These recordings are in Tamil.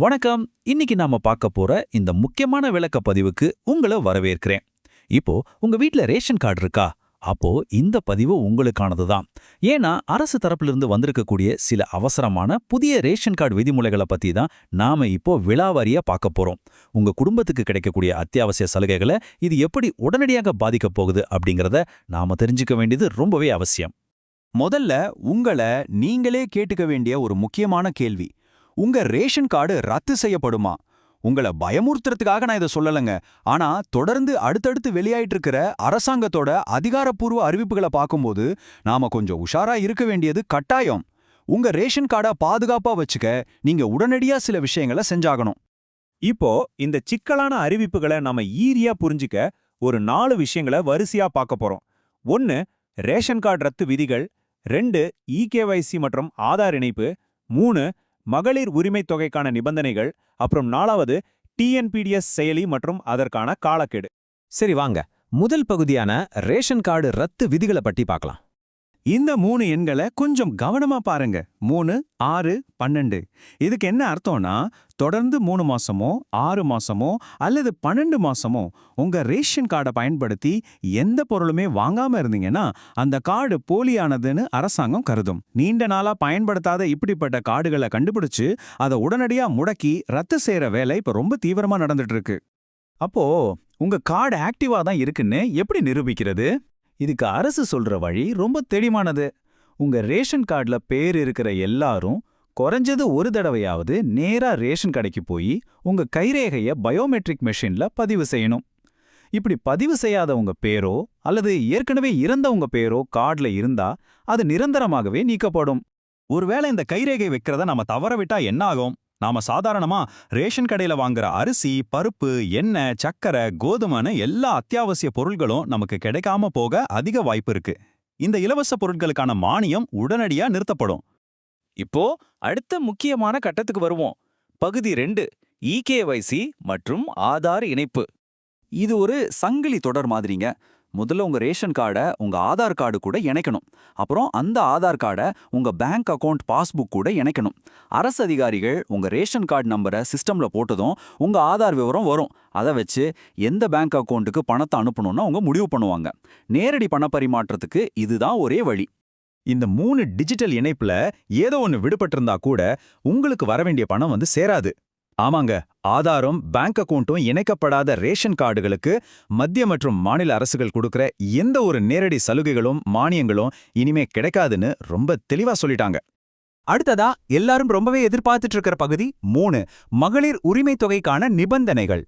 வணக்கம். இன்னைக்கு நாம பார்க்க போற இந்த முக்கியமான விளக்க பதிவுக்கு உங்களை வரவேற்கிறேன். இப்போ உங்க வீட்ல ரேஷன் கார்டு இருக்கா? அப்போ இந்த பதிவு உங்களுக்கானது தான். ஏன்னா அரசு தரப்பிலிருந்து வந்திருக்கக்கூடிய சில அவசரமான புதிய ரேஷன் கார்டு விதிமுறைகளை பத்தி தான் நாம இப்போ விலாவாரியா பார்க்க போறோம். உங்க குடும்பத்துக்கு கிடைக்கக்கூடிய அத்தியாவசிய சலுகைகளை இது எப்படி உடனடியாக பாதிக்க போகுது அப்படிங்கறத நாம தெரிஞ்சுக்க வேண்டியது ரொம்பவே அவசியம். முதல்ல உங்களை நீங்களே கேட்டுக்க வேண்டிய ஒரு முக்கியமான கேள்வி. உங்க ரேஷன் கார்டு ரத்து செய்யப்படுமா? உங்களை பயமுறுத்துறதுக்காக நான் இதை சொல்லலைங்க. ஆனா தொடர்ந்து அடுத்தடுத்து வெளியாயிட்டு இருக்கிற அரசாங்கத்தோட அதிகாரப்பூர்வ அறிவிப்புகளை பார்க்கும்போது நாம கொஞ்சம் உஷாரா இருக்க வேண்டியது கட்டாயம். உங்க ரேஷன் கார்டை பாதுகாப்பா வச்சுக்க நீங்க உடனடியா சில விஷயங்களை செஞ்சாகணும். இப்போ இந்த சிக்கலான அறிவிப்புகளை நாம ஈரியா புரிஞ்சுக்க ஒரு 4 விஷயங்களை வரிசையா பார்க்க போறோம். 1. ரேஷன் கார்டு ரத்து விதிகள். 2. இகேஒய்சி மற்றும் ஆதார் இணைப்பு. 3. மகளிர் உரிமைத் தொகைக்கான நிபந்தனைகள். அப்புறம் 4வது டிஎன்பிடிஎஸ் செயலி மற்றும் அதற்கான காலக்கெடு. சரி வாங்க, முதல் பகுதியான ரேஷன் கார்டு ரத்து விதிகளை பற்றி பார்க்கலாம். இந்த 3 எண்களை கொஞ்சம் கவனமா பாருங்க. 3, 6, 12. இதுக்கு என்ன அர்த்தம்னா, தொடர்ந்து 3 மாசமோ 6 மாசமோ அல்லது 12 மாசமோ உங்க ரேஷன் கார்டை பயன்படுத்தி எந்த பொருளுமே வாங்காம இருந்தீங்கன்னா அந்த கார்டு போலியானதுன்னு அரசாங்கம் கருதும். நீண்ட நாளா பயன்படுத்தாத இப்படிப்பட்ட கார்டுகளை கண்டுபிடிச்சு அதை உடனடியா முடக்கி ரத்து செய்யற வேலை இப்ப ரொம்ப தீவிரமா நடந்துட்டு இருக்கு. அப்போ உங்க கார்டு ஆக்டிவா தான் இருக்குன்னு எப்படி நிரூபிக்கிறது? இதுக்கு அரசு சொல்ற வழி ரொம்ப தெளிவானது. உங்க ரேஷன் கார்டுல பேர் இருக்கிற எல்லாரும் குறைஞ்சது ஒரு தடவையாவது நேரா ரேஷன் கடைக்கு போய் உங்க கைரேகைய பயோமெட்ரிக் மெஷின்ல பதிவு செய்யணும். இப்படி பதிவு செய்யாத உங்க பேரோ அல்லது ஏற்கனவே இறந்தவங்க பேரோ கார்டுல இருந்தா அது நிரந்தரமாகவே நீக்கப்படும். ஒருவேளை இந்த கைரேகை வைக்கிறத நாம தவற விட்டா என்ன ஆகும்? நாம சாதாரணமா ரேஷன் கடையில வாங்குற அரிசி, பருப்பு, எண்ணெய், சக்கரை, கோதுமைன்னு எல்லா அத்தியாவசிய பொருள்களும் நமக்கு கிடைக்காம போக அதிக வாய்ப்பு இருக்கு. இந்த இலவச பொருட்களுக்கான மானியம் உடனடியா நிறுத்தப்படும். இப்போ அடுத்த முக்கியமான கட்டத்துக்கு வருவோம். பகுதி 2, இகேஒய்சி மற்றும் ஆதார் இணைப்பு. இது ஒரு சங்கிலி தொடர் மாதிரிங்க. முதல்ல உங்க ரேஷன் கார்டை உங்க ஆதார் கார்டு கூட இணைக்கணும். அப்புறம் அந்த ஆதார் கார்டை உங்க பேங்க் அக்கவுண்ட் பாஸ்புக் கூட இணைக்கணும். அரசு அதிகாரிகள் உங்க ரேஷன் கார்டு நம்பரை சிஸ்டம்ல போட்டதும் உங்க ஆதார் விவரம் வரும். அதை வச்சு எந்த பேங்க் அக்கவுண்ட்டுக்கு பணத்தை அனுப்பணும்னு அவங்க முடிவு பண்ணுவாங்க. நேரடி பண பரிமாற்றத்துக்கு இதுதான் ஒரே வழி. இந்த 3 டிஜிட்டல் இணைப்புல ஏதோ ஒன்னு விடுபட்டிருந்தா கூட உங்களுக்கு வர வேண்டிய பணம் வந்து சேராது. ஆமாங்க, ஆதாரும் பேங்க் அக்கவுண்ட்டும் இணைக்கப்படாத ரேஷன் கார்டுகளுக்கு மத்திய மற்றும் மாநில அரசுகள் கொடுக்கிற எந்த ஒரு நேரடி சலுகைகளும் மானியங்களும் இனிமே கிடைக்காதுன்னு ரொம்ப தெளிவா சொல்லிட்டாங்க. அடுத்ததா எல்லாரும் ரொம்பவே எதிர்பார்த்துட்டு இருக்கிற பகுதி 3, மகளிர் உரிமை தொகைக்கான நிபந்தனைகள்.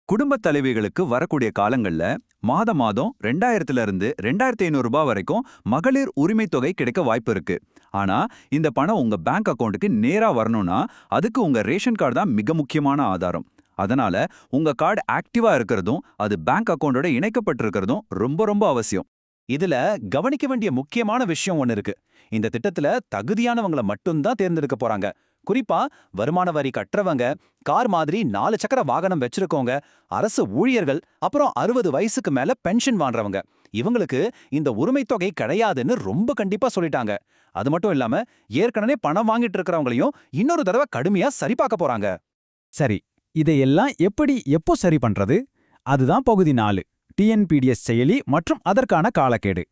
குடும்பத் தலைவிகளுக்கு வரக்கூடிய காலங்கள்ல மாதம் 2000 இருந்து 2500 ரூபாய் வரைக்கும் மகளிர் உரிமை தொகை கிடைக்க வாய்ப்பு இருக்கு. ஆனா இந்த பணம் உங்க பேங்க் அக்கவுண்ட்டுக்கு நேரா வரணும்னா அதுக்கு உங்க ரேஷன் கார்டு தான் மிக முக்கியமான ஆதாரம். அதனால உங்க கார்டு ஆக்டிவா இருக்கிறதும் அது பேங்க் அக்கவுண்டோட இணைக்கப்பட்டிருக்கிறதும் ரொம்ப ரொம்ப அவசியம். இதுல கவனிக்க வேண்டிய முக்கியமான விஷயம் ஒன்னு இருக்கு. இந்த திட்டத்துல தகுதியானவங்களை மட்டும்தான் தேர்ந்தெடுக்க போறாங்க. குறிப்பா வருமான வரி கட்டுறவங்க, கார் மாதிரி 4 சக்கர வாகனம் வச்சிருக்கவங்க, அரசு ஊழியர்கள், அப்புறம் 60 வயசுக்கு மேல பென்ஷன் வாங்குறவங்க. இவங்களுக்கு இந்த உரிமை தொகை கிடையாதுன்னு ரொம்ப கண்டிப்பா சொல்லிட்டாங்க. அது மட்டும் இல்லாம ஏற்கனவே பணம் வாங்கிட்டு இருக்கிறவங்களையும் இன்னொரு தடவை கடுமையா சரி பார்க்க போறாங்க. சரி, இதையெல்லாம் எப்போ சரி பண்றது? அதுதான் பகுதி 4, டிஎன்பிடிஎஸ் செயலி மற்றும் அதற்கான காலக்கெடு.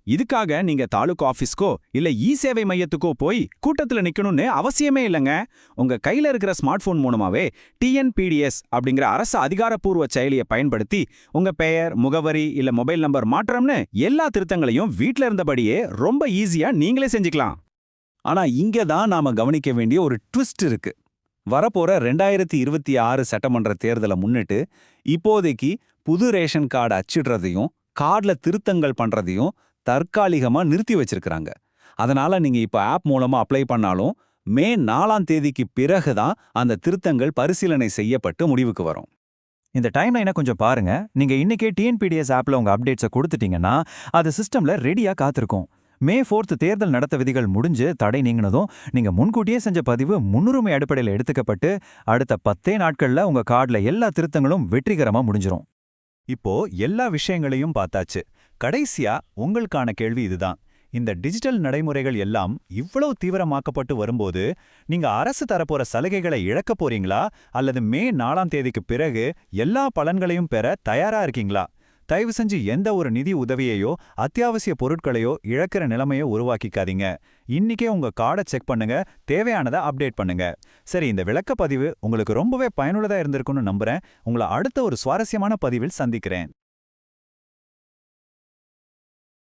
இதுக்காக நீங்க தாலுகா ஆபீஸ்க்கோ இல்ல சேவை மையத்துக்கோ போய் கூட்டத்துல நிக்கணும்னு அவசியமே இல்லைங்க. உங்க கையில இருக்கிற ஸ்மார்ட் போன் மூலமாவே டிஎன்பிடிஎஸ் அப்படிங்கிற அரசு அதிகாரப்பூர்வ செயலியை பயன்படுத்தி உங்க பெயர், முகவரி இல்ல மொபைல் நம்பர் மாற்றம்னு எல்லா திருத்தங்களையும் வீட்ல இருந்தபடியே ரொம்ப ஈஸியா நீங்களே செஞ்சுக்கலாம். ஆனா இங்க தான் நாம கவனிக்க வேண்டிய ஒரு ட்விஸ்ட் இருக்கு. வரப்போற 2026 சட்டமன்ற தேர்தலை முன்னிட்டு இப்போதைக்கு புது ரேஷன் கார்டு அச்சிடுறதையும் கார்டுல திருத்தங்கள் பண்றதையும் தற்காலிகமா நிறுத்தி வச்சிருக்கிறாங்க. அதனால நீங்க இப்ப ஆப் மூலமா அப்ளை பண்ணாலும் மே 4ஆம் தேதிக்கு பிறகுதான் அந்த திருத்தங்கள் பரிசீலனை செய்யப்பட்டு முடிவுக்கு வரும். இந்த டைம்லைனை கொஞ்சம் பாருங்க. நீங்க இன்னைக்கே டிஎன்பிடிஎஸ் ஆப்ல உங்க அப்டேட்ஸை கொடுத்துட்டீங்கன்னா அது சிஸ்டம்ல ரெடியா காத்திருக்கும். மே 4 தேர்தல் நடத்த விதிகள் முடிஞ்சு தடை நீங்கினதும் நீங்க முன்கூட்டியே செஞ்ச பதிவு முன்னுரிமை அடிப்படையில் எடுத்துக்கப்பட்டு அடுத்த 10 நாட்கள்ல உங்க கார்டுல எல்லா திருத்தங்களும் வெற்றிகரமா முடிஞ்சிரும். இப்போ எல்லா விஷயங்களையும் பார்த்தாச்சு. கடைசியா உங்களுக்கான கேள்வி இதுதான். இந்த டிஜிட்டல் நடைமுறைகள் எல்லாம் இவ்வளவு தீவிரமாக்கப்பட்டு வரும்போது நீங்க அரசு தரப்போற சலுகைகளை இழக்க போறீங்களா அல்லது மே 4ஆம் தேதிக்கு பிறகு எல்லா பலன்களையும் பெற தயாரா இருக்கீங்களா? தயவு செஞ்சு எந்த ஒரு நிதி உதவியையோ அத்தியாவசிய பொருட்களையோ இழக்கிற நிலைமையோ உருவாக்கிக்காதீங்க. இன்னிக்கே உங்க கார்டை செக் பண்ணுங்க, தேவையானதை அப்டேட் பண்ணுங்க. சரி, இந்த விளக்கப்பதிவு உங்களுக்கு ரொம்பவே பயனுள்ளதா இருந்திருக்கும்னு நம்புறேன். உங்களை அடுத்த ஒரு சுவாரஸ்யமான பதிவில் சந்திக்கிறேன்.